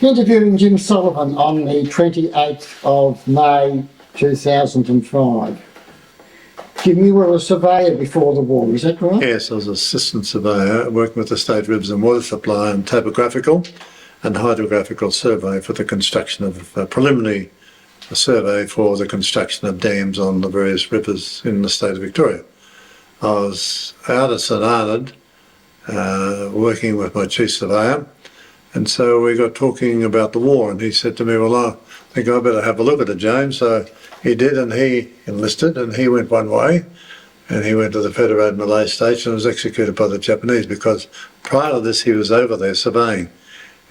Interviewing Jim Sullivan on the 28th of May 2005. Jim, you were a surveyor before the war, is that right? Yes, I was assistant surveyor working with the State Rivers and Water Supply and topographical and hydrographical survey for the construction of a preliminary survey for the construction of dams on the various rivers in the state of Victoria. I was out at Sanananda working with my chief surveyor, and so we got talking about the war, and he said to me, well, I think I better have a look at it, James. So he did, and he enlisted, and he went one way, and he went to the Federated Malay Station and was executed by the Japanese, because prior to this he was over there surveying,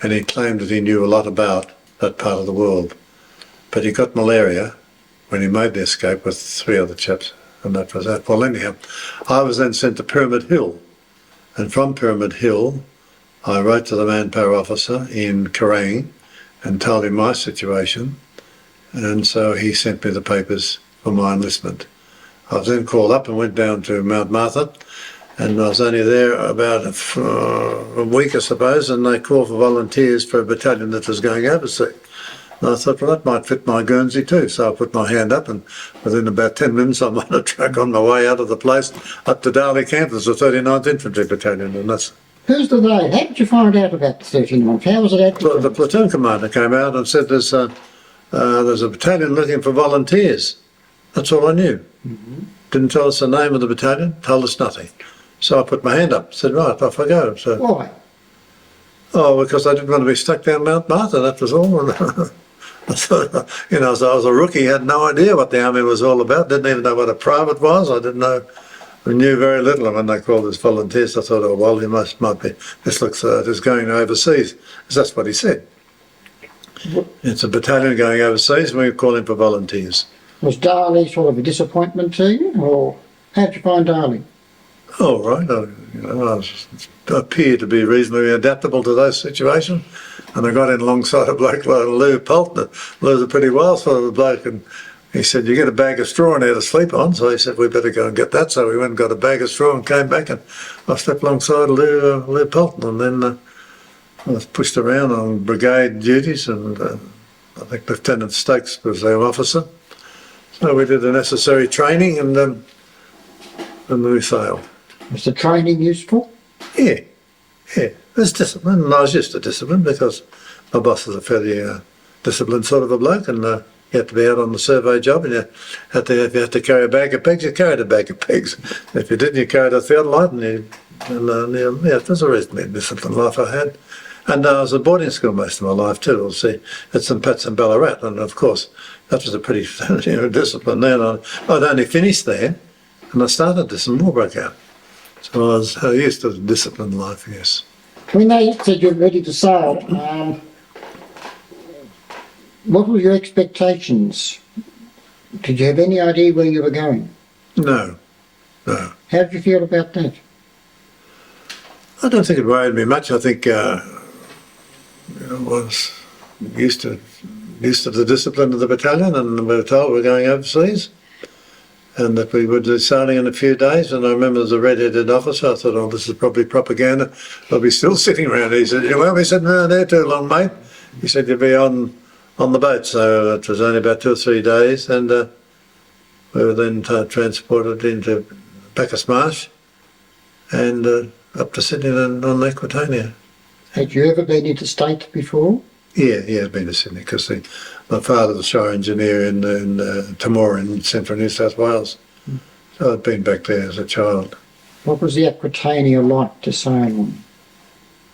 and he claimed that he knew a lot about that part of the world. But he got malaria when he made the escape with 3 other chaps, and that was that. Well, anyhow, I was then sent to Pyramid Hill, and from Pyramid Hill I wrote to the manpower officer in Kerang and told him my situation, and so he sent me the papers for my enlistment. I was then called up and went down to Mount Martha, and I was only there about a week, I suppose, and they called for volunteers for a battalion that was going overseas. And I thought, well, that might fit my Guernsey too. So I put my hand up, and within about 10 minutes I'm on a truck on my way out of the place up to Darley Camp. There's a 39th Infantry Battalion, and that's... Who's the they? How did you find out about the 39th? How was it advertised? The platoon commander came out and said there's a battalion looking for volunteers. That's all I knew. Didn't tell us the name of the battalion, told us nothing. So I put my hand up, said, right, off I go. So, why? Oh, because I didn't want to be stuck down Mount Martha, that was all. I thought, you know, so I was a rookie, had no idea what the army was all about, didn't even know what a private was. I didn't know, we knew very little. And when they called us volunteers, I thought, oh, well, you might be, this looks, it's going overseas. Because that's what he said. It's a battalion going overseas, and we're calling for volunteers. Was Darley sort of a disappointment to you, or how did you find Darley? Oh, right. I appeared to be reasonably adaptable to those situations. And I got in alongside a bloke like Lou Poltner. Lou's a pretty wild sort of a bloke, and he said, you get a bag of straw in there to sleep on. So he said, we better go and get that. So we went and got a bag of straw and came back, and I stepped alongside Lou Poltner, and then I was pushed around on brigade duties, and I think Lieutenant Stokes was our officer. So we did the necessary training, and we sailed. Was the training useful? Yeah. There's discipline, and I was used to discipline because my boss was a fairly disciplined sort of a bloke, and you had to be out on the survey job, and if you had to carry a bag of pegs, you carried a bag of pegs. If you didn't, you carried a theodolite, and it was a reasonably disciplined life I had. And I was at boarding school most of my life too. We'll see, at St Pat's and Ballarat, and of course that was a pretty discipline there. And I'd only finished there, and I started this, and war broke out. So I was used to the disciplined life, yes. When they said you were ready to sail, what were your expectations? Did you have any idea where you were going? No. How did you feel about that? I don't think it worried me much. I think I was used to the discipline of the battalion, and we were told we were going overseas, and that we would be sailing in a few days. And I remember as a red-headed officer, I thought, oh, this is probably propaganda. I'll be still sitting around here. He said, you won't be sitting around there too long, mate. He said, you'll be on the boat. So it was only about 2 or 3 days, and we were then transported into Bacchus Marsh and up to Sydney and on Aquitania. Had you ever been interstate before? Yeah, I've been to Sydney because my father was a shire engineer in Temora in central New South Wales. So I'd been back there as a child. What was the Aquitania like to sail on?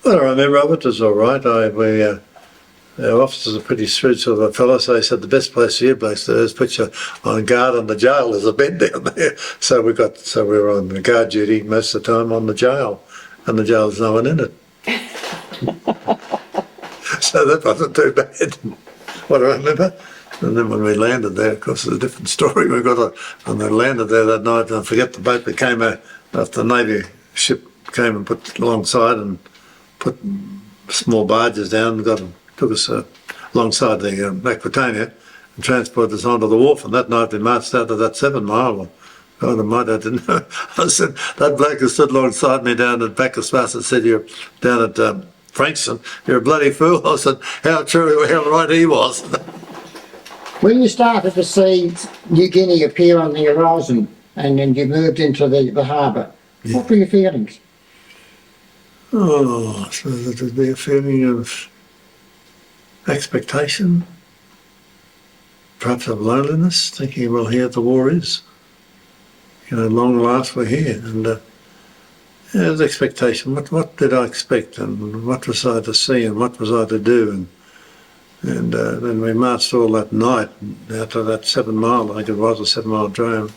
Well, I remember of it was all right. Our officers are pretty shrewd sort of a fellow, so he said the best place for you blokes to do is put you on guard on the jail. There's a bed down there. So we were on the guard duty most of the time on the jail, and the jail was no one in it. So that wasn't too bad, what I remember. And then when we landed there, of course, it's a different story. We and we landed there that night, and I forget the boat became after the Navy ship came and put alongside and put small barges down and took us alongside the Aquitania and transported us onto the wharf. And that night we marched out to that 7 Mile. God almighty, I didn't know. I said, that bloke who stood alongside me down at Bacchus Marsh and said, you're down at Frankston, you're a bloody fool. I said, how true, how right he was. When you started to see New Guinea appear on the horizon and then you moved into the harbour, what were your feelings? Oh, so there would be a feeling of expectation, perhaps of loneliness, thinking, well, here the war is. You know, long last we're here. And there's expectation. What did I expect, and what was I to see, and what was I to do? And then we marched all that night out of that 7 mile, I think it was, a 7 mile drone.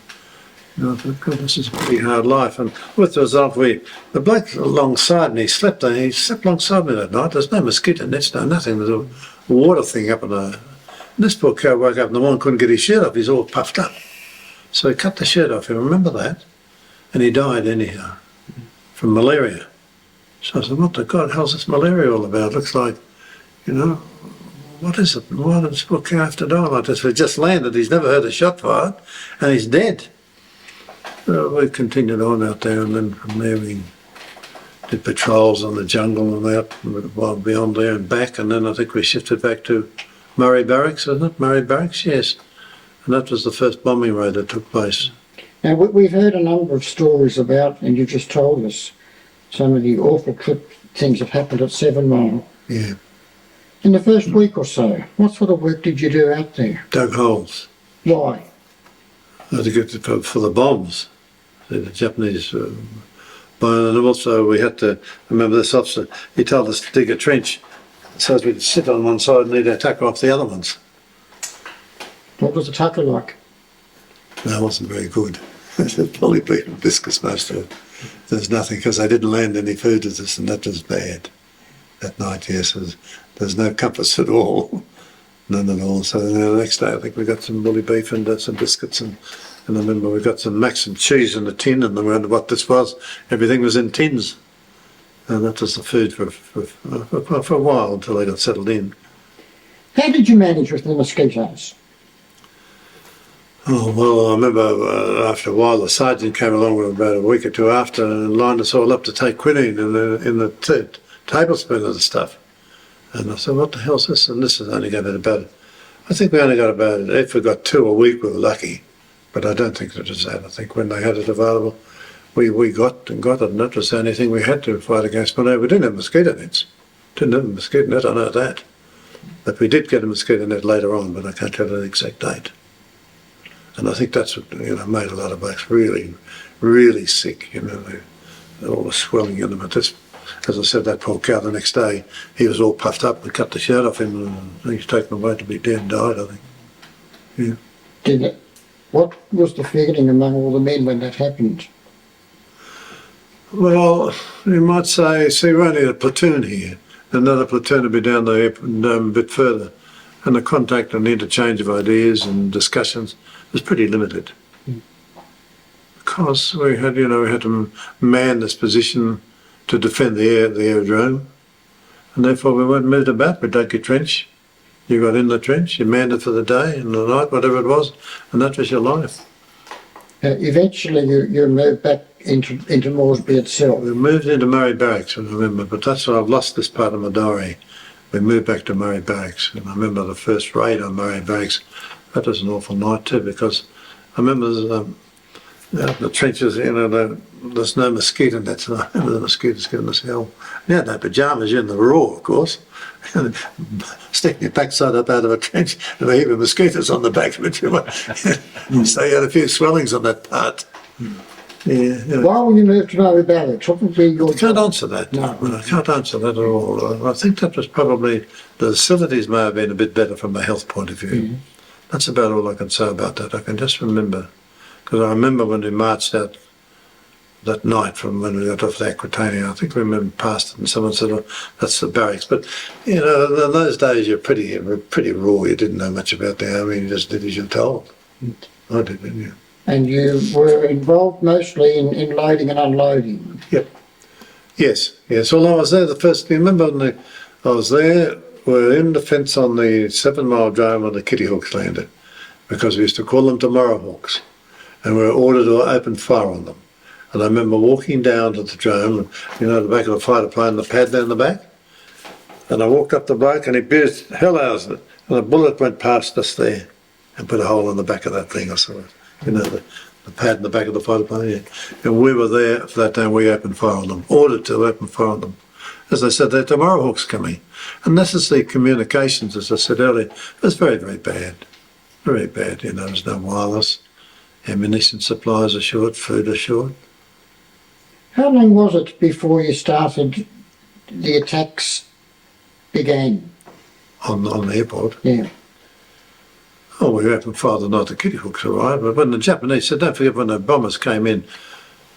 You know, I thought, God, this is a pretty hard life. And with the result, the bloke alongside me, he slept alongside me that night. There's no mosquito nets, no nothing. There's a water thing up in the... And this poor cow woke up in the morning, couldn't get his shirt off. He's all puffed up. So he cut the shirt off him, remember that? And he died anyhow, from malaria. So I said, what the God hell's this malaria all about? Looks like, you know, what is it? Why did this poor cow have to die like this? We just landed, he's never heard a shot fired, and he's dead. So we continued on out there, and then from there we did patrols on the jungle and out, well, beyond there and back, and then I think we shifted back to Murray Barracks, isn't it? Murray Barracks, yes. And that was the first bombing raid that took place. Now, we've heard a number of stories about, and you just told us, some of the awful things that happened at 7 Mile. Yeah. In the first week or so, what sort of work did you do out there? Dug holes. Why? To get for the bombs. The Japanese bombing, and also we had to, I remember this officer, he told us to dig a trench so as we'd sit on one side and he'd attack off the other ones. What was the tucker like? No, it wasn't very good. Probably beef and biscuits most of it. There's nothing, because they didn't land any food with us, and that was bad. That night, yes, there's no comforts at all. None at all. So the next day I think we got some bully beef and some biscuits, and I remember we got some max and cheese in a tin, and I wondered what this was. Everything was in tins. And that was the food for a while until they got settled in. How did you manage with the mosquitoes? Oh, well, I remember after a while the sergeant came along with about a week or two after and lined us all up to take quinine in the tablespoon of the stuff. And I said, what the hell's this? And this is only going to about, I think we only got about, if we got 2 a week, we were lucky. But I don't think it was that. I think when they had it available, we got it, and that was the only thing we had to fight against malaria. We didn't have mosquito nets. Didn't have a mosquito net, I know that. But we did get a mosquito net later on, but I can't tell you the exact date. And I think that's what, you know, made a lot of blokes really, really sick, you know, all the swelling in them. But this, as I said, that poor cow the next day, he was all puffed up. We cut the shirt off him, and he was taken away to be dead and died, I think. Yeah. What was the feeling among all the men when that happened? Well, you might say, see, we're only a platoon here. Another platoon would be down there a bit further. And the contact and the interchange of ideas and discussions was pretty limited. Because we had, you know, we had to man this position to defend the aerodrome. And therefore we weren't moved about. We dug your trench. You got in the trench, you manned it for the day and the night, whatever it was, and that was your life. Eventually you moved back into Moresby itself. We moved into Murray Barracks, I remember, but that's why I've lost this part of my diary. We moved back to Murray Barracks, and I remember the first raid on Murray Barracks. That was an awful night too, because I remember the trenches, you know, there's no mosquito nets, and I remember the mosquitoes giving us hell. You had no pyjamas, you're in the raw, of course. Sticking your backside up out of a trench and a heap of mosquitoes on the back of it. So you had a few swellings on that part. Yeah. Why will you move to Murray Barracks? What would be your... I can't answer that. No. I can't answer that at all. I think that was probably, the facilities may have been a bit better from a health point of view. Mm-hmm. That's about all I can say about that. I can just remember, because I remember when we marched out that night from when we got off the Aquitania, I think we went past it and someone said, oh, that's the barracks. But, you know, in those days you're pretty raw. You didn't know much about the army. You just did as you're told. I did, didn't you? And you were involved mostly in loading and unloading? Yep. Yes. Well, I was there the first, you remember when I was there, we were in the fence on the 7 Mile Drome when the Kitty Hawks landed, because we used to call them Tomorrow Hawks, and we were ordered to open fire on them. And I remember walking down to the drome, you know, the back of the fighter plane, the pad down the back, And I walked up the bloke and he beat hell out of it. And a bullet went past us there and put a hole in the back of that thing. I saw it. You know, the pad in the back of the fighter plane. Yeah. And we were there for that day and we opened fire on them. Ordered to open fire on them. As I said, the Tomahawks coming. And this is the communications, as I said earlier. It was very, very bad. Very bad, you know, there's no wireless. Ammunition supplies are short, food is short. How long was it before you started, the attacks began? On the airport. Yeah. Oh, we opened fire the night the Kitty Hawks arrived. But when the Japanese said, don't forget when the bombers came in,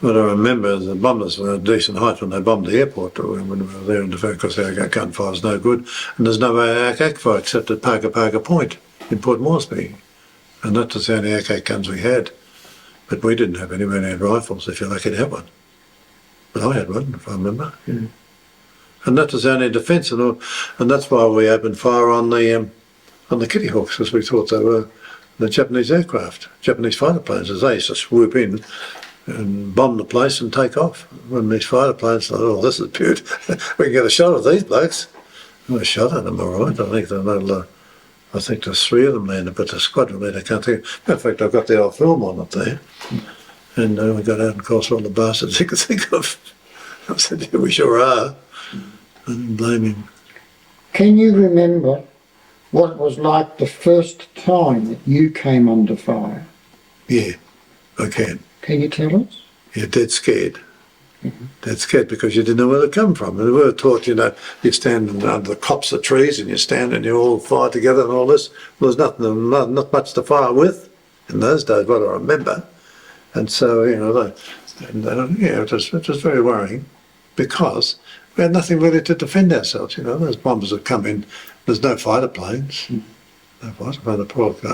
but I remember the bombers were at a decent height when they bombed the airport when we were there in defence because our gunfire is no good. And there's no AK fire except at Parker Point in Port Moresby. And that was the only AK guns we had. But we didn't have any, we only had rifles, if you're lucky to have one. But I had one, if I remember. Yeah. And that was the only defence, and that's why we opened fire on the Kitty Hawks, because we thought they were the Japanese aircraft, Japanese fighter planes, as they used to swoop in and bomb the place and take off. When these fighter planes thought, oh, this is good, we can get a shot at these blokes. And we shot at them, all right. I think there's 3 of them landed, but the squadron leader can't think. In fact, I've got the old film on it there. And we got out and crossed all the bastards he could think of. I said, yeah, we sure are. I didn't blame him. Can you remember what it was like the first time that you came under fire? Yeah, I can. Can you tell us? You're dead scared. Dead scared because you didn't know where to come from. And we were taught, you know, you stand under the copse of trees and you stand and you all fire together and all this. Well, there's not much to fire with in those days, what I remember. And so, you know, yeah, it was very worrying because we had nothing really to defend ourselves, you know. Those bombers had come in, there's no fighter planes. No fighter plane, the poor old,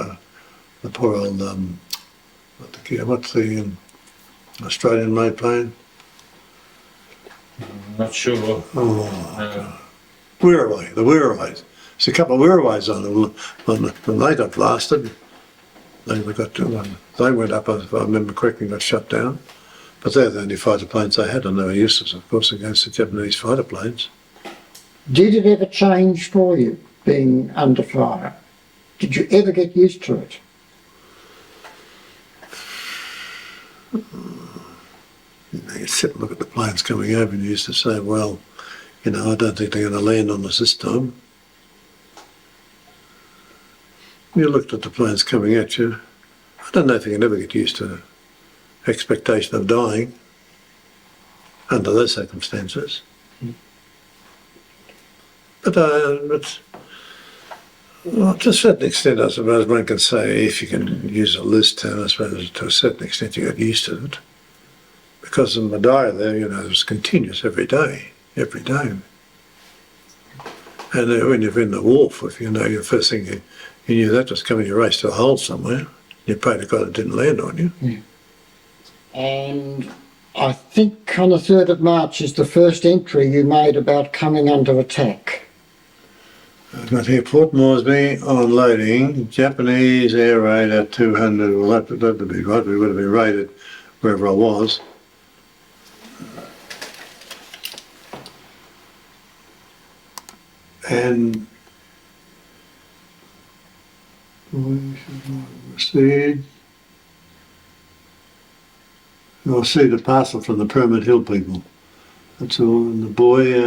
what's the Australian-made plane? Not sure. Oh, Wirraway, the Wirraways. There's a couple of Wirraways on them. When they got blasted, they went up, if I remember correctly, got shut down. But they're the only fighter planes they had, and they were useless, of course, against the Japanese fighter planes. Did it ever change for you, being under fire? Did you ever get used to it? You know, you sit and look at the planes coming over and you used to say, well, you know, I don't think they're going to land on us this time. You looked at the planes coming at you. I don't know if you can ever get used to the expectation of dying under those circumstances. But well, to a certain extent, I suppose one can say, if you can use a loose term, I suppose to a certain extent you got used to it. Because in Madeira there, you know, it was continuous every day. And when you're in the wharf, if you know, your first thing you knew that was coming, you raced to a hole somewhere. You prayed to God it didn't land on you. Yeah. And I think on the 3rd of March is the first entry you made about coming under attack. I've got here Port Moresby unloading, Japanese air raid at 200. Well, that would be right. We would have been raided wherever I was. And received a parcel from the Pyramid Hill people. That's all. And the boy,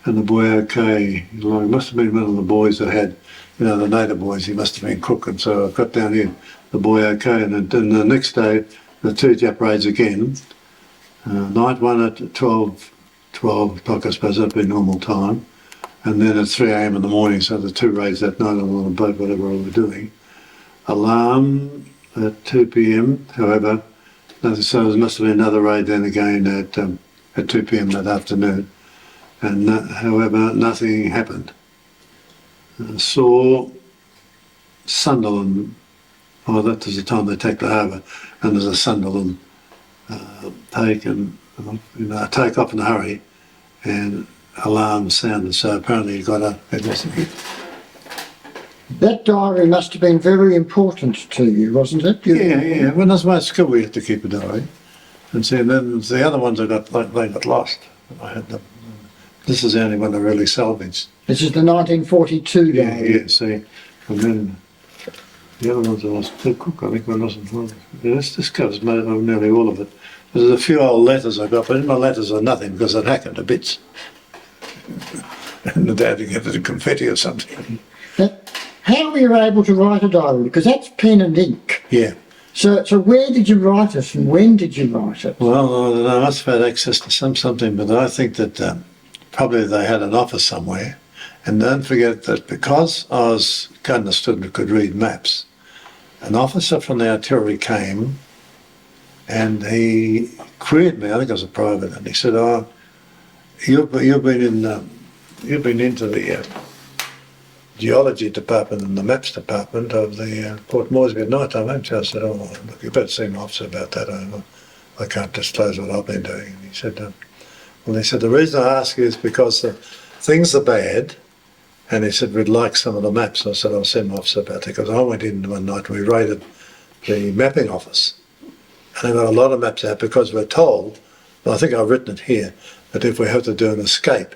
and the boy, okay, like, must have been one of the boys that had, you know, the native boys. He must have been cooking. So I got down here, the boy, okay, and then the next day, the 2 Jap raids again. Night one at 12 o'clock, I suppose that'd be normal time, and then at 3 a.m. in the morning, so the 2 raids that night on a boat, whatever we were doing. Alarm at 2 p.m, however, so there must have been another raid then again at 2 p.m. that afternoon, and however, nothing happened. Saw Sunderland, that was the time they take the harbour, and there's a Sunderland take off in a hurry, and alarm sounded, so apparently he got up. That diary must have been very important to you, wasn't it? Yeah. When I was at school, we had to keep a diary, and so then the other ones they got lost. I had them. This is the only one I really salvaged. This is the 1942 Yeah, diary. yeah, see. And then the other ones I was cook, I think one wasn't one. Yeah, this covers nearly all of it. There's a few old letters I got, but in my letters are nothing because I'd hack them to bits. And the dad would get it in confetti or something. Now, how were you able to write a diary? Because that's pen and ink. Yeah. So where did you write it and when did you write it? Well, I don't know, I must have had access to something, but I think that probably they had an office somewhere. And don't forget that because I was understood and could read maps, an officer from the artillery came and he queried me. I think I was a private, and he said, "Oh, you've been into the geology department and the maps department of the Port Moresby at night time, haven't you?" I said, "Oh, look, you better see my officer about that. I can't disclose what I've been doing." And he said, "The reason I ask you is because things are bad." And he said, "We'd like some of the maps." I said, "I'll send my officer about that," because I went in one night and we raided the mapping office. And they got a lot of maps out because we're told, and I think I've written it here, that if we have to do an escape.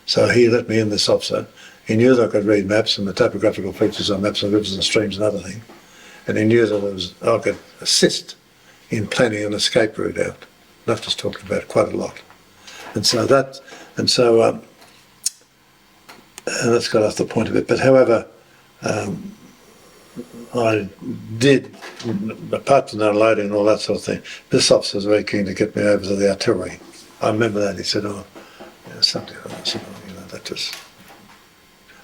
So he let me in, this officer. He knew that I could read maps and the topographical features on maps of rivers and streams and other things. And he knew that I could assist in planning an escape route out. And I've just talked about it quite a lot. And that's got off the point a bit. But however, I did, apart from the unloading and all that sort of thing, this officer was very keen to get me over to the artillery. I remember that. He said, "Oh, something." I said, "Oh, that just,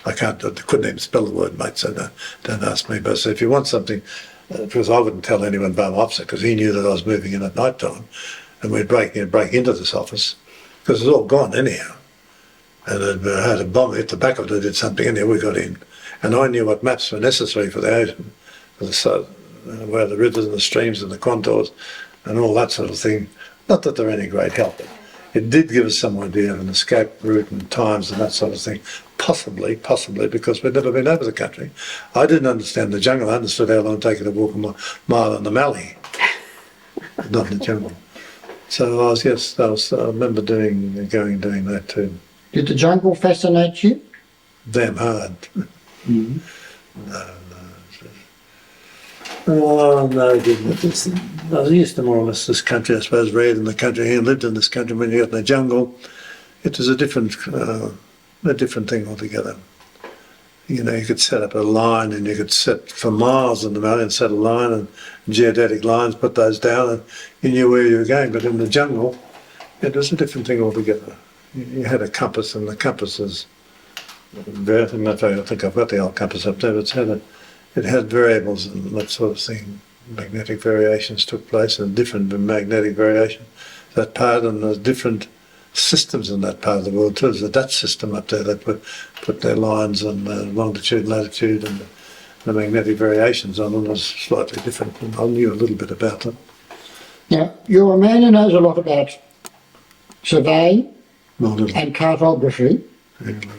I couldn't even spell the word, mate, so don't ask me." But I said, "If you want something," because I wouldn't tell anyone but my officer, because he knew that I was moving in at night time, and we'd break into this office, because it was all gone anyhow. And it had a bomb hit the back of it, did something, and we got in. And I knew what maps were necessary for the ocean, where the rivers and the streams and the contours and all that sort of thing. Not that they're any great help, but it did give us some idea of an escape route and times and that sort of thing. Possibly, because we'd never been over the country. I didn't understand the jungle. I understood how long it take to walk a mile in the mallee, not in the jungle. So I remember doing that too. Did the jungle fascinate you? Damn hard. Mm-hmm. No. Oh, no, it didn't. I was used to more or less this country, I suppose, reared in the country here, lived in this country. When you got in the jungle, it was a different thing altogether. You know, you could set up a line and you could set for miles in the mountain and set a line and geodetic lines, put those down, and you knew where you were going. But in the jungle, it was a different thing altogether. You had a compass, and the compass is, I think I've got the old compass up there, but it had variables and that sort of thing. Magnetic variations took place, and different magnetic variation. That part, and there's different systems in that part of the world too. There's a Dutch system up there that put their lines on longitude, latitude, and the magnetic variations on them was slightly different. And I knew a little bit about them. Now, you're a man who knows a lot about surveying and cartography.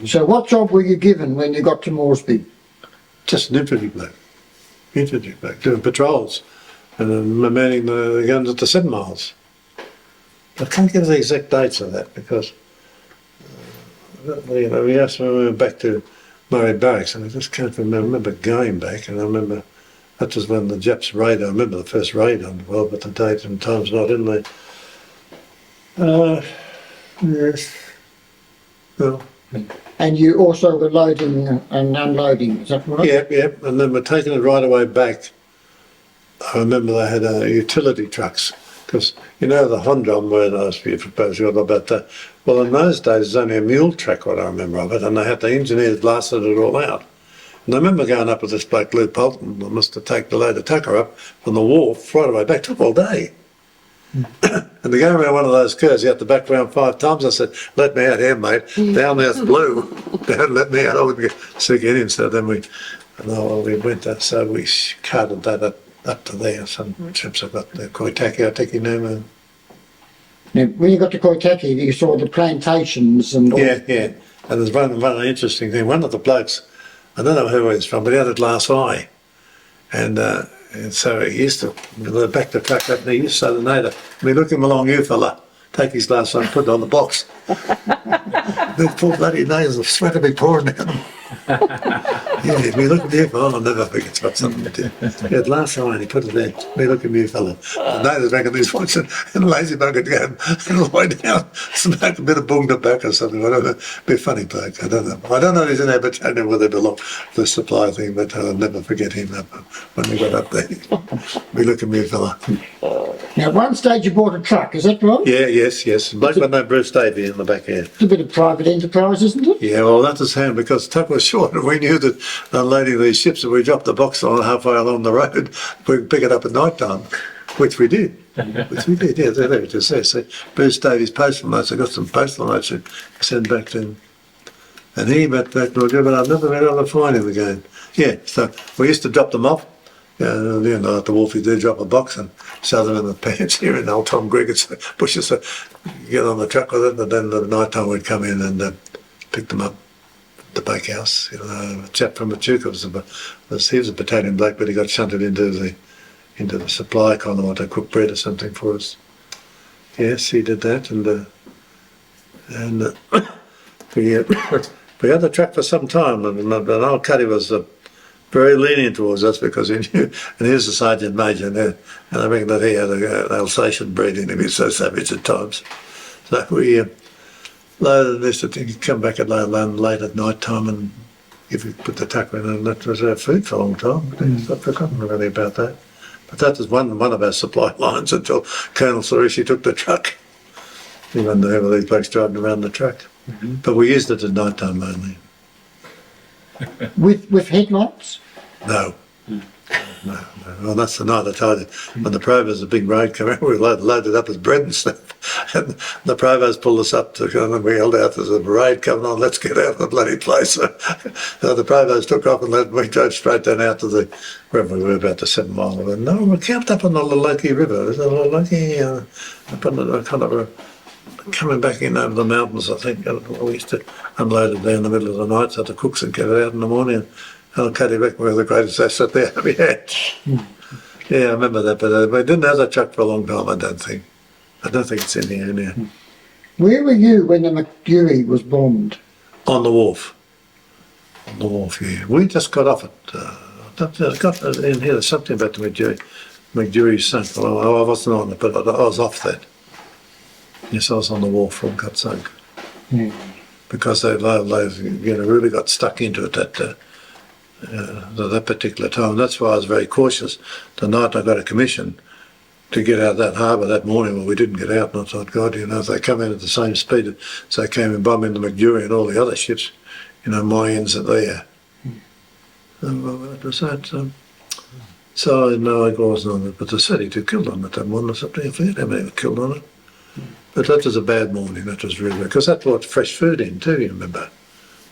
So what job were you given when you got to Moresby? Just an infantry bloke, doing patrols and then manning the guns at the 7 miles. I can't give the exact dates of that because we asked when we went back to Murray Barracks, and I just can't remember going back. And I remember that was when the Japs raid. I remember the first raid on the world, but the date and time's not in there. Yes. Well. And you also were loading and unloading, is that right? Yep. And then we're taking it right away back. I remember they had utility trucks, because you know the Hondrom where I suppose you got about that. Well, in those days, there's only a mule track, what I remember of it, and they had the engineers blasted it all out. And I remember going up with this bloke, Lou Polton, I must have taken the load of tucker up from the wharf right away back, took all day. And to go around one of those curves, you had to back around 5 times. I said, "Let me out here, mate. Down there's blue. Don't let me out. I wouldn't get in." So then we went there. So we carted that up to there. Some trips have got the Koitaki, I take your name. Now, when you got to Koitaki, you saw the plantations and all. Yeah. And there's one interesting thing. One of the blokes, I don't know who he was from, but he had a glass eye. And so he used to back the truck up and he used to say to the native, "Me look him along, you fella. take his glass on and put it on the box. These poor bloody nails of sweat to be pouring down them. Yeah, me look at you, fella, I'll never forget it's got something to do. He had glass on, he put it there. Me look at me, fella. The neighbours back in these watching, and lazy bugger to go and lie down, smoke a bit of boong tobacco or something, whatever. Be a funny bloke, I don't know. I don't know if he's in our battalion where they belong, the supply thing, but I'll never forget him when we got up there. Me look at me, fella. Now, at one stage you bought a truck, is that right? Yeah, yes. Bloke by no Bruce Davey in the back here. It's a bit of private enterprise, isn't it? Yeah, well, that was how, because the truck was short, and we knew that unloading these ships, if we dropped the box on halfway along the road, we could pick it up at night time, which we did. Yeah, there it is there. So Bruce Davies postal notes, I got some postal notes to send back to him. And he went back to but I've never been able to find him again. Yeah, so we used to drop them off. Yeah, you know, at the wharf, you do drop a box and shove them in the pants here in old Tom Griggs pushes to get on the truck with it, and then the night time we'd come in and pick them up at the bakehouse. You know, a chap from Echuca he was a battalion bloke, but he got shunted into the supply column to cook bread or something for us. Yes, he did that, and we had the truck for some time, and old Cuddy was very lenient towards us because he knew, and he was a sergeant major there, and I reckon that he had an Alsatian breed in him. He was so savage at times. So we loaded this, he'd come back at late at night time and if we put the tucker in, and that was our food for a long time. I've forgotten really about that. But that was one of our supply lines until Colonel Surishi took the truck. He wondered how these blokes driving around the truck. Mm-hmm. But we used it at night time only. With headlights? No. No. Well, that's the night I told you. When the Provost, a big road came out, we loaded up with bread and stuff. And the Provost pulled us up and we yelled out, there's a parade coming on, let's get out of the bloody place. So the Provost took off and we drove straight down out to wherever we were, about the 7 mile away. No, we camped up on the Loloki River. Is it Loloki? Up on the kind of coming back in over the mountains, I think. We used to unload it there in the middle of the night so the cooks would get it out in the morning. And Cuddy Beck was the greatest asset there we had. Yeah, I remember that, but we didn't have that truck for a long time, I don't think. I don't think it's in here now. Where were you when the McDewey was bombed? On the wharf. On the wharf, yeah. We just got off it. I got in here, there's something about the McDewey. McDewey sunk. Well, I wasn't on it, but I was off that. Yes, I was on the wharf when it got sunk. Because they really got stuck into it that particular time. That's why I was very cautious. The night I got a commission to get out of that harbour that morning, well, we didn't get out, and I thought, God, if they come in at the same speed as they came and bombed into McDewey and all the other ships, my ends are there. Well, that was that. So, no, I wasn't on it, but there's 32 killed on it that morning or something. I forget how many were killed on it. But that was a bad morning, that was really bad, because that brought fresh food in too, you remember,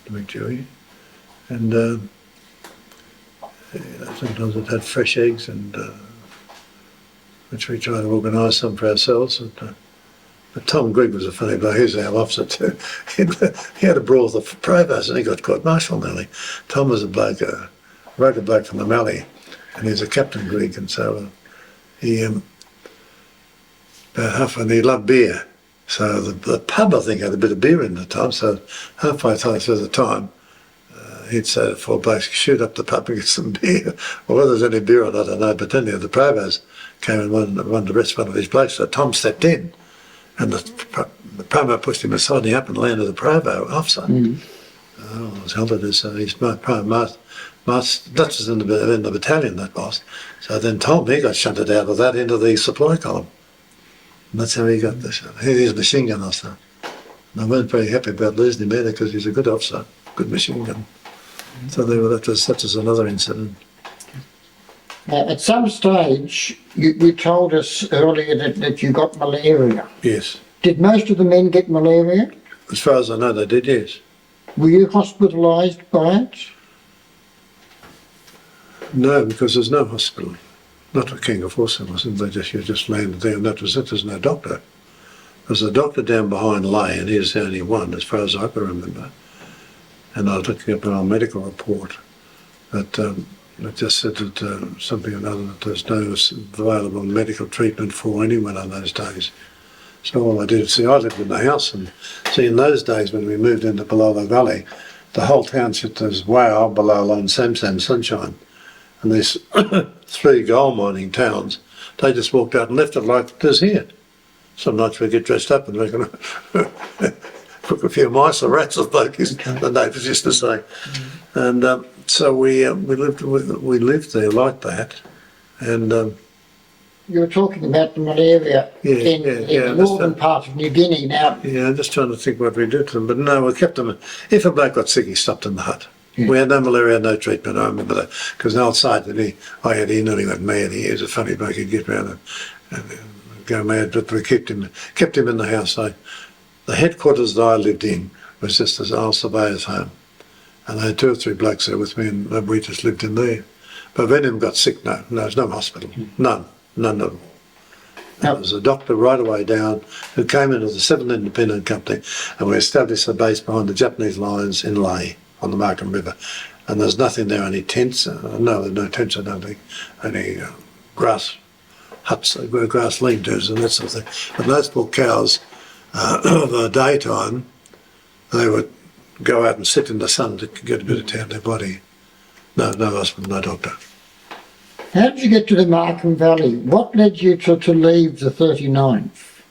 to McDewey. And sometimes it had fresh eggs, and which we tried to organise some for ourselves. But Tom Grigg was a funny bloke. He was our officer too. He had a brawl with the Provost and he got court-martialed nearly. Tom was a bloke, a rugged bloke from the Mallee, and he was a Captain Grigg, and so he he loved beer. So the pub, I think, had a bit of beer in the time, so halfway through the time, he'd say to 4 blokes, shoot up the pub and get some beer. Well, whether there's any beer or not, I don't know, but then the Provost came and wanted to arrest one of his blokes, so Tom stepped in, and the Provost pushed him aside, and he up and landed the Provost officer. Oh, it was hell to do, so he's my Provost. That was in the battalion, that was. So then Tom, he got shunted out of that into the supply column. And that's how he got this. He's a machine gun officer. And I weren't very happy about losing him either because he's a good officer, good machine gun. So that was another incident. At some stage, you told us earlier that you got malaria. Yes. Did most of the men get malaria? As far as I know, they did, yes. Were you hospitalised by it? No, because there's no hospital. Not for King of Horse, wasn't they? You just landed there and that was it. There's no doctor. There's a doctor down behind Lay, and he's the only one, as far as I can remember. And I was looking up in our medical report that it just said that something or another, that there's no available medical treatment for anyone in those days. So all I did was see, I lived in the house, and see in those days when we moved into Balolo Valley, the whole township was Wow, Balolo and Samsam Sunshine. And these 3 gold mining towns, they just walked out and left it like it is here. Some nights we get dressed up and we can cook a few mice or rats, as the neighbours used to say. And so we lived there like that. And You were talking about the malaria in the northern part of New Guinea now. Yeah, I'm just trying to think what we did to them. But no, we kept them. If a bloke got sick, he stopped in the hut. Yeah. We had no malaria, no treatment. I remember that. Because an old sergeant, he nearly went mad. He was a funny bloke. He'd get round and go mad. But we kept him in the house. So the headquarters that I lived in was just as old surveyor's home. And they had 2 or 3 blokes there with me, and we just lived in there. But if any of them got sick, no, there's no hospital. None of them. There was a doctor right away down who came into the 7th Independent Company, and we established a base behind the Japanese lines in Lae on the Markham River. And there's nothing there, any tents. No, there's no tents, I don't think. Only grass huts, grass lean-tos and that sort of thing. But those poor cows, in the daytime, they would go out and sit in the sun to get a bit of tan in their body. No hospital, no doctor. How did you get to the Markham Valley? What led you to leave the 39th?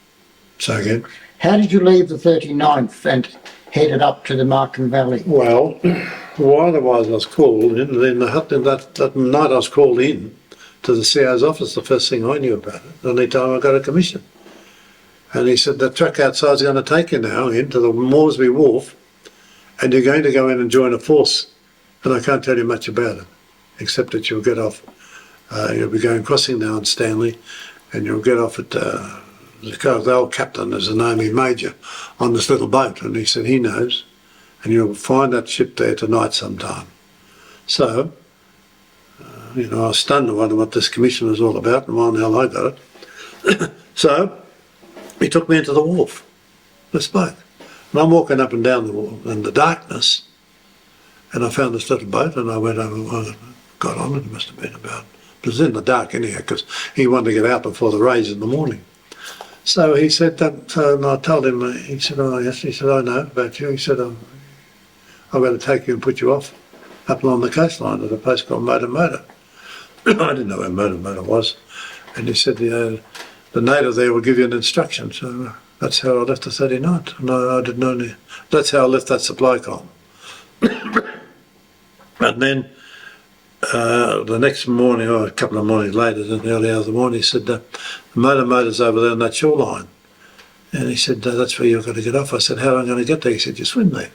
So again? How did you leave the 39th and headed up to the Markham Valley? Well, while I was called in the hut, that night I was called in to the CO's office, the first thing I knew about it. The only time I got a commission. And he said, the truck outside's going to take you now into the Moresby Wharf, and you're going to go in and join a force. And I can't tell you much about it, except that you'll get off. You'll be crossing down Stanley, and you'll get off at the old captain is an army major on this little boat, and he said he knows, and you'll find that ship there tonight sometime. So, I was stunned to wonder what this commission was all about and why the hell I got it. So, he took me into the wharf, this boat. And I'm walking up and down the wharf in the darkness, and I found this little boat, and I went over, I got on it. It must have been about, it was in the dark anyhow, because he wanted to get out before the raise in the morning. So he said, and I told him, he said, oh yes, he said, I know about you. He said, I'm going to take you and put you off up along the coastline at a place called Motor. I didn't know where Motor was. And he said, the native there will give you an instruction. So that's how I left the 39th. No, I didn't know any. That's how I left that supply column. And then the next morning, or a couple of mornings later, in the early hours of the morning, he said, the motor's over there on that shoreline. And he said, that's where you've got to get off. I said, how am I going to get there? He said, you swim there.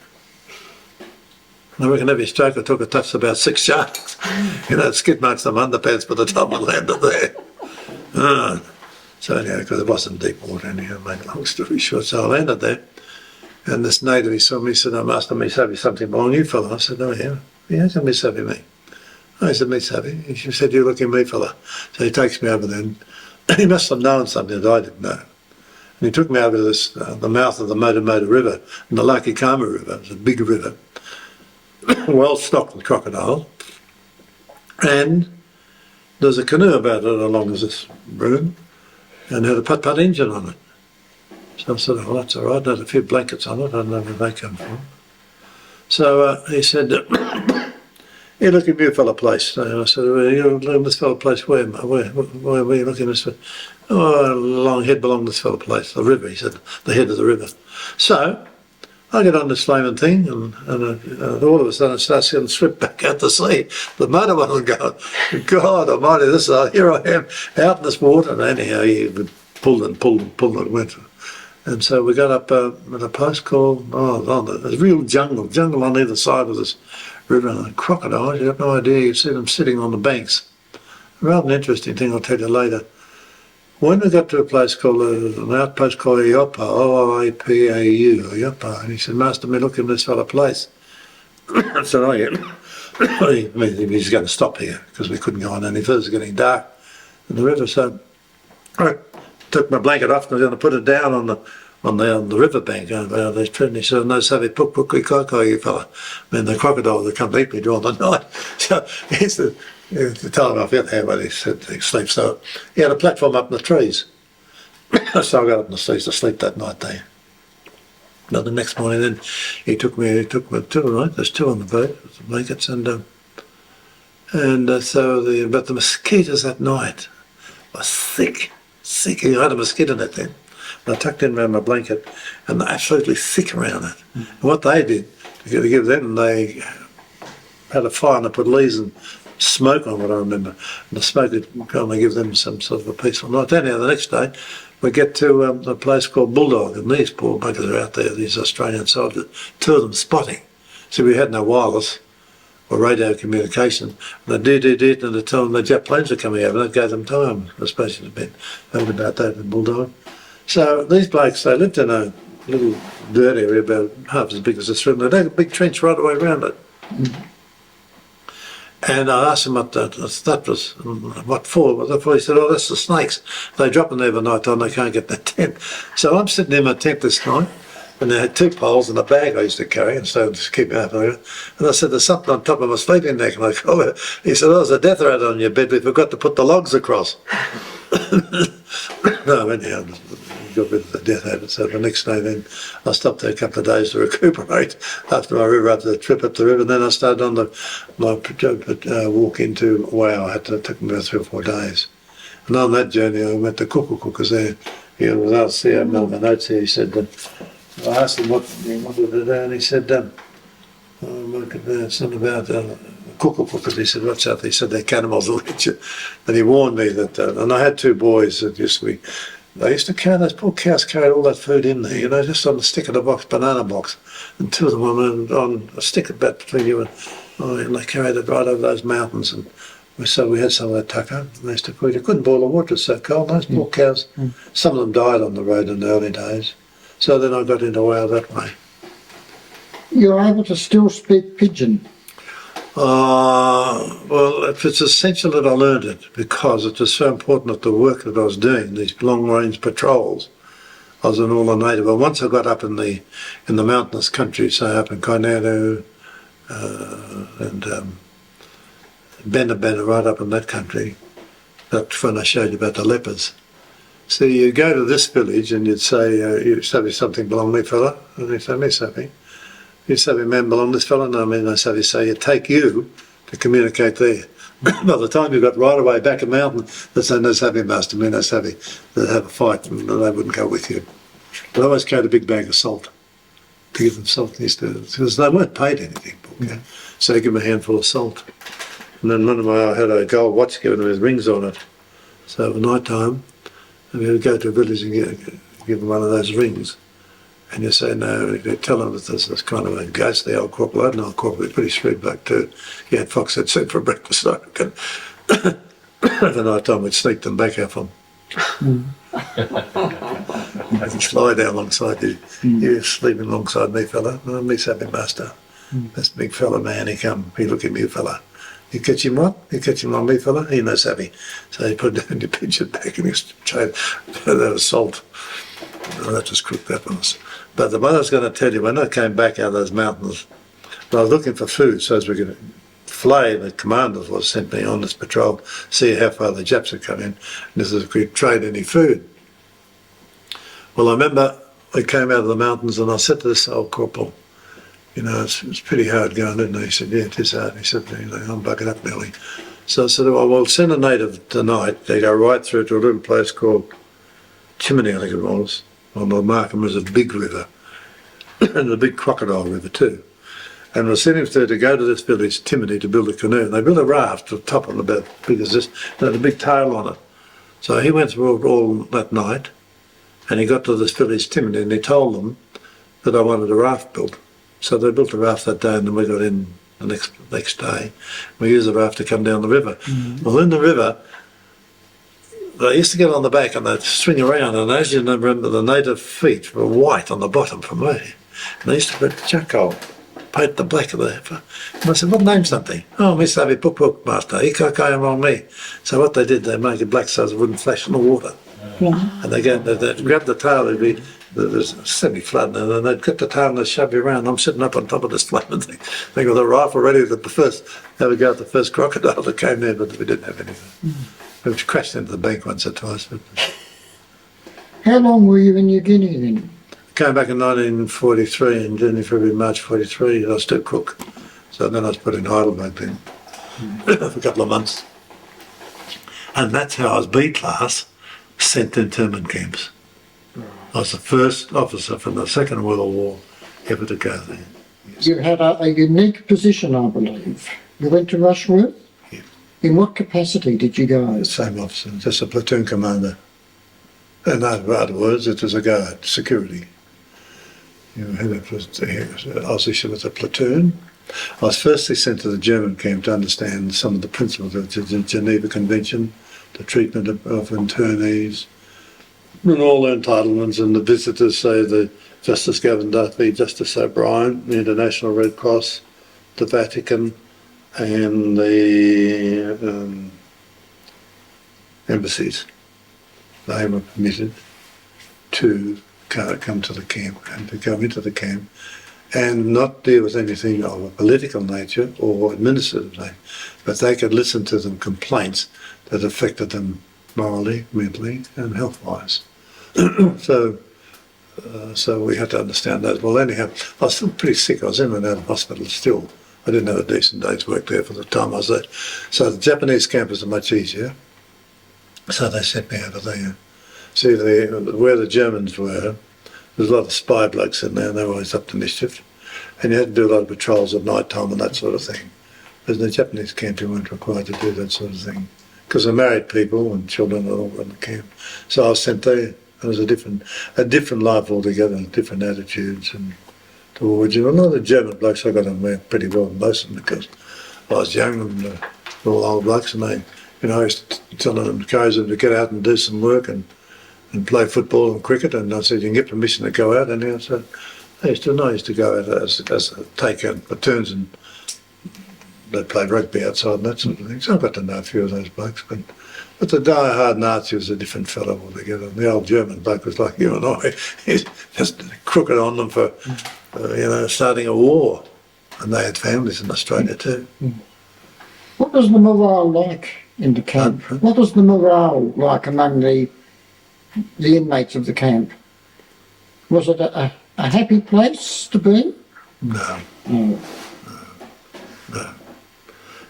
And I reckon every stroke I took, I touched about 6 sharks. Skid marks on my underpants by the time I landed there. So anyhow, because it wasn't deep water anyhow, make a long story short. So I landed there. And this native, he saw me, he said, I'm asking me savvy something wrong, you fella. I said, oh yeah, how can me savvy me? I said, me savvy. He said, you looking me fella. So he takes me over there, and he must have known something that I didn't know. And he took me over to this, the mouth of the Motor River, and the Lakikama River. It's a big river, well stocked with crocodile. And there's a canoe about it along as this room, and had a putt-putt engine on it. So I said, oh, that's all right. There's a few blankets on it. I don't know where they come from. So he said, you're looking at this fella place. And I said, well, you're looking at this fella place where are you looking at this? Oh, along head along this fella place, the river. He said, the head of the river. So I get on this flaming thing, and all of a sudden it starts getting swept back out to sea. The motor wasn't going, God almighty, here I am out in this water. And anyhow, he pulled and went. And so we got up at a place called, there's real jungle on either side of this river, and crocodiles, you have no idea, you see them sitting on the banks. Rather an interesting thing, I'll tell you later. When we got to a place called, an outpost called Iopa, O-I-P-A-U, Iopa, and he said, Master, me look in this fella place. I said, oh yeah. He's going to stop here, because we couldn't go on any further, it was getting dark in the river. So I took my blanket off and I was going to put it down on the riverbank over this tree. And he said, no, savvy, puk, you fella. I mean, the crocodile that come to eat me during the night. So he said, to tell him off out there, but he said he sleeps. So he had a platform up in the trees. So I got up in the streets to sleep that night there. But the next morning then he took me two, right? There's two on the boat, the blankets, but the mosquitoes that night were thick. I had a mosquito net then. And I tucked in around my blanket and they're absolutely thick around it. And what they did, to give them, they had a fire and they put leaves and smoke on it, I remember. And the smoke would kind of give them some sort of a peaceful night. Anyhow, the next day, we get to a place called Bulldog, and these poor buggers are out there, these Australian soldiers, two of them spotting. See, we had no wireless or radio communication. And they did, and the time the jet planes were coming over, that gave them time, especially to been over about that in Bulldog. So these blokes, they lived in a little dirt area about half as big as this room. They had a big trench right away around it. And I asked him what that was, what for. He said, oh, that's the snakes. They drop them there by night time, they can't get in the tent. So I'm sitting in my tent this night, and they had two poles and a bag I used to carry, and so just keep me up there. And I said, there's something on top of my sleeping bag, and I call it. He said, oh, there's a death rat on your bed, we forgot to put the logs across. No, anyhow, got rid of the death habit. So the next day then I stopped there a couple of days to recuperate after my river up the trip up the river, and then I started on my walk into Wow. I had to take me about 3 or 4 days. And on that journey I met the Kukukukas there. He was asked here, my notes here, he said I asked him what he wanted to do, and he said something about Kukukukas. He said, what's that? He said, they're cannibals will eat you. And he warned me that, and I had 2 boys that used to be, they used to carry, those poor cows carried all that food in there, you know, just on the stick of the box, banana box. And 2 of them were on a stick about between you and they carried it right over those mountains. And so we had some of that tucker, and they used to cook it. You couldn't boil the water, it's so cold. Those poor cows, some of them died on the road in the early days. So then I got into Wow that way. You're able to still speak pidgin? Well, it's essential that I learned it because it was so important at the work that I was doing, these long-range patrols. I was an all-native. But once I got up in the mountainous country, say up in Kainadu and Bena, right up in that country, that's when I showed you about the lepers. So you go to this village and you'd say, you say something belong me fella, and he'd say, me something. You say, man, belong this fella? No, I mean, I say, it take you to communicate there. By the time you got right away back a mountain, they'd say, no savvy, master, me, no savvy. They'd have a fight and they wouldn't go with you. But I always carried a big bag of salt to give them salt because they weren't paid anything. Okay? So you give them a handful of salt. And then I had a gold watch given with rings on it. So at night time, we would go to a village and give them one of those rings. And you say, no, you tell them that there's this kind of a ghost, the old corporal. I had an old corporal, pretty shrewd bloke too. He had fox head soup for breakfast. I reckon. At the night time, we'd sneak them back off them. I'd slide down alongside you. You're sleeping alongside me, fella. Oh, me savvy master. This big fella, man, he come. He look at me, fella. You catch him what? You catch him on me, fella? He no savvy. So he put down your pinch it back and he tried that of salt. Oh, that just cooked up on us. But the one I was going to tell you, when I came back out of those mountains, I was looking for food so as we could flay the commanders was sent me on this patrol, see how far the Japs had come in, and this is if we could trade any food. Well, I remember we came out of the mountains and I said to this old corporal, you know, it's pretty hard going, isn't it? He said, yeah, it is hard. He said, I'm bucking up nearly. So I said, well, we'll send a native tonight. They go right through to a little place called Chimney, I think it was. On the Markham was a big river, and a big crocodile river too. And we'll send him through to go to this village, Timony, to build a canoe. And they built a raft to the top of it about as big as this, and had a big tail on it. So he went through all that night, and he got to this village, Timony, and he told them that I wanted a raft built. So they built a raft that day, and then we got in the next day. We used the raft to come down the river. Well, in the river, they used to get on the back and they'd swing around, and as you remember, the native feet were white on the bottom for me. And they used to put charcoal, paint the black of the. And I said, what name's something? Oh, Miss Abby Puk Master, Ikakai on me. So what they did, they make it black so it wouldn't flash in the water. And they'd grab the tail, there's semi-flood, and then they'd get the tail and they'd shove you around. I'm sitting up on top of this flaming thing. They got the rifle ready to have a go at the first crocodile that came there, but we didn't have anything. We crashed into the bank once or twice. But How long were you in New Guinea then? Came back in 1943, in January, February, March 43, I was still cook. So then I was put in Heidelberg then for a couple of months. And that's how I was B class, sent to internment camps. I was the first officer from the Second World War ever to go there. You had a unique position, I believe. You went to Rushworth? Yeah. In what capacity did you go? The same officer, just a platoon commander. In other words, it was a guard, security. I was issued with a platoon. I was firstly sent to the German camp to understand some of the principles of the Geneva Convention, the treatment of internees, and all the entitlements, and the visitors, say the Justice Gavin Duffy, Justice O'Brien, the International Red Cross, the Vatican, and the embassies. They were permitted to come to the camp and to go into the camp and not deal with anything of a political nature or administrative nature, but they could listen to them complaints that affected them morally, mentally, and health-wise. So we had to understand that. Well, anyhow, I was still pretty sick. I was in and out of hospital still. I didn't have a decent day's work there for the time I was there. So the Japanese camp was much easier. So they sent me over there. See, where the Germans were, there's a lot of spy blokes in there, and they were always up to mischief. And you had to do a lot of patrols at night time and that sort of thing. But in the Japanese camp, you weren't required to do that sort of thing, because they're married people and children and all in the camp. So I was sent there. It was a different life altogether, different attitudes and towards you. A lot of the German blokes, I got on there pretty well with most of them, because I was young and they're all old blokes, and they, I used to tell them, encourage them to get out and do some work and play football and cricket, and I said, you can get permission to go out, and I said, I used to go out as take out platoons, and they played rugby outside and that sort of thing. So I got to know a few of those blokes, but the die-hard Nazi was a different fellow altogether. The old German bloke was like you and I. He's just crooked on them for, starting a war, and they had families in Australia too. What was the morale like in the camp? What was the morale like among the inmates of the camp? Was it a happy place to be? No. No. No.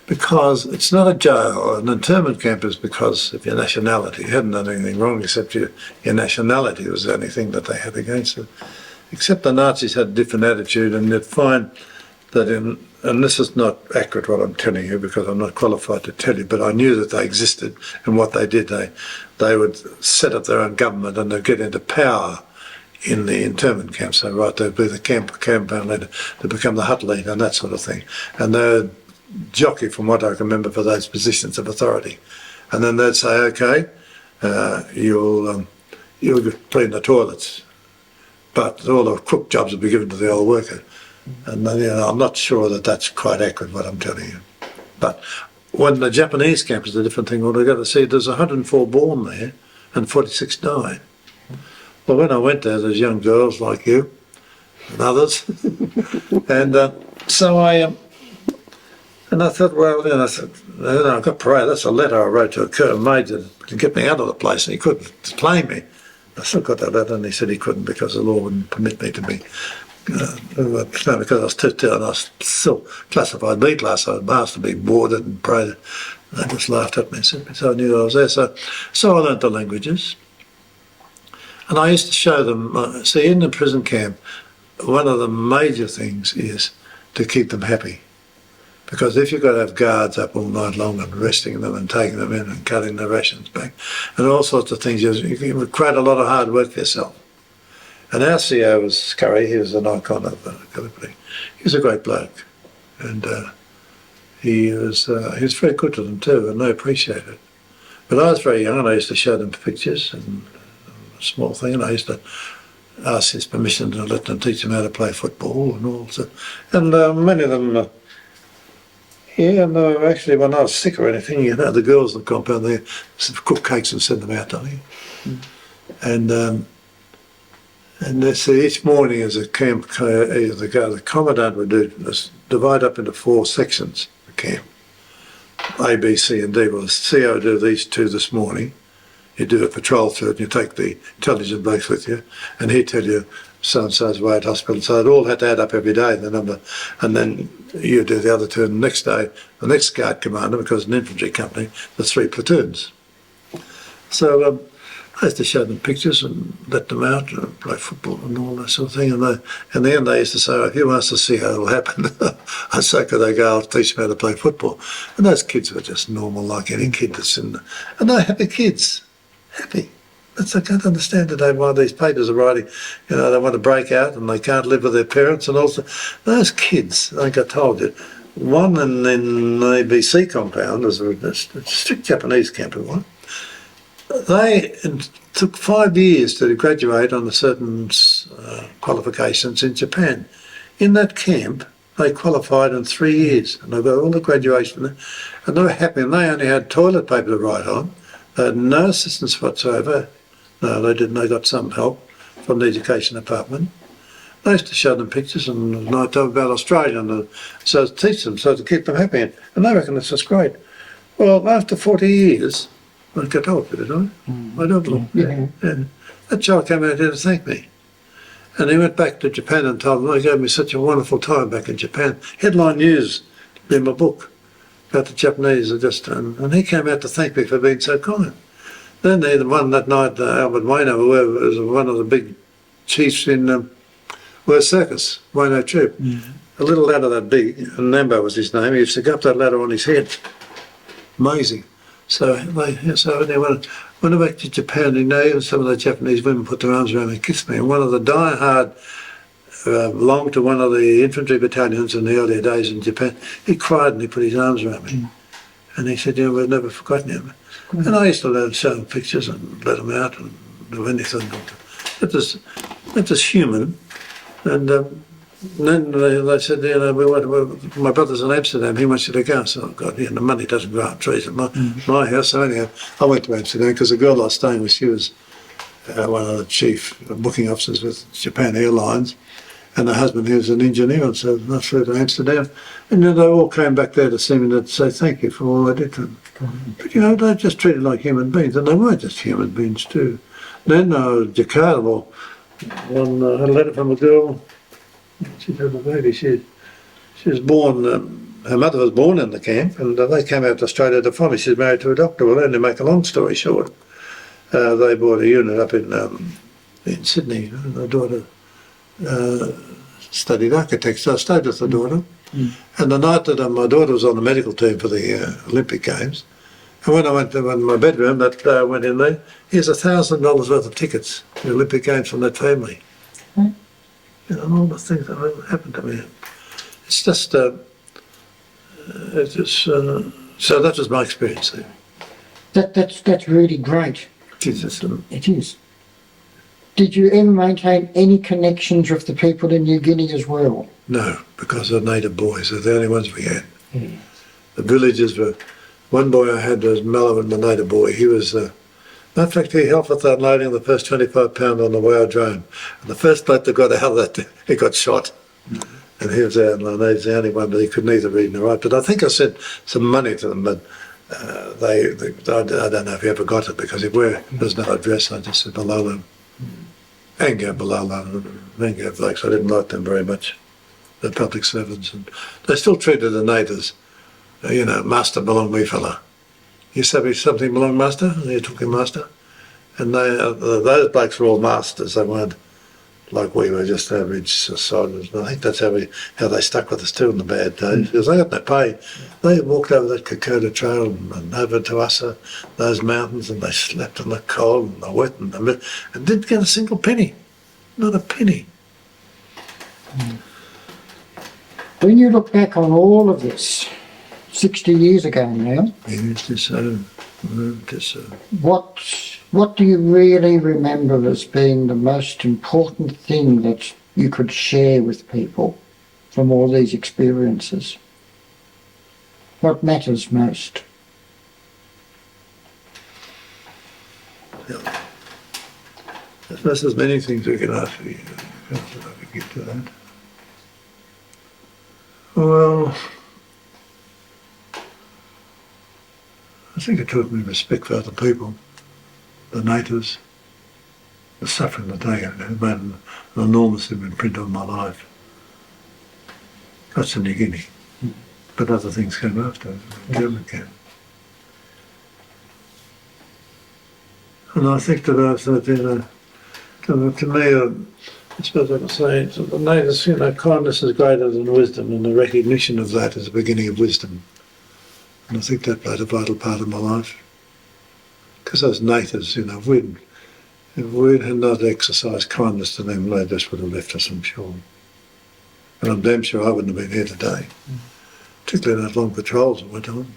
Because it's not a jail. An internment camp is because of your nationality. You hadn't done anything wrong except your nationality was the only thing that they had against it. Except the Nazis had a different attitude, and you'd find that and this is not accurate what I'm telling you because I'm not qualified to tell you, but I knew that they existed, and what they did, they would set up their own government and they'd get into power in the internment camp. So they'd be the campaign leader, they'd become the hut leader and that sort of thing. And they'd jockey, from what I can remember, for those positions of authority. And then they'd say, okay, you'll clean the toilets, but all the cook jobs will be given to the old worker. And I'm not sure that that's quite accurate what I'm telling you. But when the Japanese camp is a different thing altogether. See, there's 104 born there and 46 died. Well, when I went there, there's young girls like you and others. And I thought, well, I got parade. That's a letter I wrote to a Colonel Major to get me out of the place, and he couldn't claim me. I still got that letter, and he said he couldn't because the law wouldn't permit me to be. Because I was too, and I was still classified B class, so I was asked to be boarded and paraded. They just laughed at me and said, so I knew I was there. So I learnt the languages, and I used to show them. See, in the prison camp, one of the major things is to keep them happy. Because if you've got to have guards up all night long and arresting them and taking them in and cutting their rations back and all sorts of things, you create a lot of hard work for yourself. And our CEO was Curry. He was an icon of Gallipoli. He was a great bloke, and he was very good to them too, and they appreciated it. But I was very young, and I used to show them pictures and a small thing, and I used to ask his permission to let them teach them how to play football and all. And many of them. Actually, when I was sick or anything, the girls in the compound there cook cakes and send them out, don't you? And they say each morning as a camp, the commandant would divide up into 4 sections, the camp, A, B, C and D. Well, the CO would do these 2 this morning. you do a patrol through it, and you take the intelligence base with you, and he'd tell you so-and-so's away at hospital. So it all had to add up every day, the number. And then you do the other two, and the next day, the next guard commander, because it's an infantry company, there's 3 platoons. So I used to show them pictures and let them out and play football and all that sort of thing. And in the end, they used to say, if you want us to see how it'll happen, I say, could they go, I'll teach them how to play football. And those kids were just normal, like any kid that's in there. And they're happy kids. Happy. That's, I can't understand today why these papers are writing, you know, they want to break out and they can't live with their parents. And also, those kids, like I told you, one in the ABC compound, was a strict Japanese camp it was. They took 5 years to graduate on a certain qualifications in Japan. In that camp, they qualified in 3 years, and they got all the graduation there, and they were happy, and they only had toilet paper to write on. They had no assistance whatsoever. No, they didn't. They got some help from the education department. I used to show them pictures, and I told them about Australia, and so to teach them, so to keep them happy, and they reckon it's just great. Well, after 40 years, I got told you, did I? I don't believe. Yeah. And that child came out here to thank me. And he went back to Japan and told them, they gave me such a wonderful time back in Japan. Headline news in my book about the Japanese. And he came out to thank me for being so kind. Then the one that night, Albert Wayno, who was one of the big chiefs in Worth Circus, Wayno Troop. A little ladder that big, and Nambo was his name. He used to go up that ladder on his head. Amazing. So they went back to Japan, you know, even some of the Japanese women put their arms around me and kissed me. And one of the die-hard belonged to one of the infantry battalions in the earlier days in Japan. He cried and he put his arms around me. And he said, we've never forgotten you. And I used to let them show them pictures and let them out and do anything. It was human. And then they said, you know, my brother's in Amsterdam, he wants you to go. So, God, yeah, the money doesn't grow on trees at my house. So anyhow, I went to Amsterdam because the girl I was staying with, she was one of the chief booking officers with Japan Airlines, and her husband, he was an engineer, and so I flew to Amsterdam. And then they all came back there to see me to say thank you for all I did to them. But, you know, they just treated like human beings, and they were just human beings too. Then Jakarta, well, I had a letter from a girl. She had a baby. She was born, her mother was born in the camp, and they came out to Australia to find me. She's married to a doctor. Well, then to make a long story short, they bought a unit up in Sydney. The daughter studied architecture, so I stayed with the daughter. And the night that my daughter was on the medical team for the Olympic Games, and when I went to my bedroom, that day I went in there, here's $1,000 worth of tickets to the Olympic Games from that family. You know, all the things that happened to me. It's just, so that was my experience there. That's really great. Jesus. It is. Did you ever maintain any connections with the people in New Guinea as well? No, because they're native boys. They're the only ones we had. The villages were, one boy I had was Melvin, the native boy. He was, in fact, he helped with unloading the first 25 pound on the Wow drone. And the first bloke that got out of that, he got shot. And he was out, and he was the only one, but he could neither read nor write. But I think I sent some money to them, but I don't know if he ever got it, because there's no address, I just said Balala. Anglo Balala, Anglo blokes, I didn't like them very much. They're public servants, and they still treated the natives, you know, master belong me fella. You say something belong master, and you took him master. And those blokes were all masters, they weren't like we were, just average soldiers. And I think that's how they stuck with us too in the bad days, because they got no pay. They walked over that Kokoda Trail and over to us, those mountains, and they slept in the cold and the wet and didn't get a single penny, not a penny. When you look back on all of this, 60 years ago now, what do you really remember as being the most important thing that you could share with people from all these experiences? What matters most? Yeah. I suppose there's many things we can ask you. I could get to that. Well, I think it taught me respect for other people. the natives, the suffering that they had made an enormous imprint on my life. That's in New Guinea. But other things came after, German camp. And I think that to me, I suppose I can say, to the natives, kindness is greater than wisdom, and the recognition of that is the beginning of wisdom. And I think that played a vital part of my life. Because those natives, if we had not exercised kindness to them, they just would have left us, I'm sure. And I'm damn sure I wouldn't have been here today, particularly in those long patrols that went on.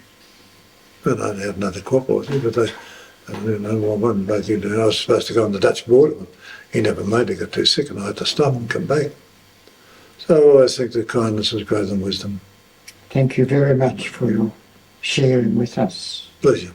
But I had another cooperate, but one bloke, I was supposed to go on the Dutch border, but he never made it, got too sick, and I had to stop and come back. So I always think that kindness is greater than wisdom. Thank you very much for your sharing with us. Pleasure.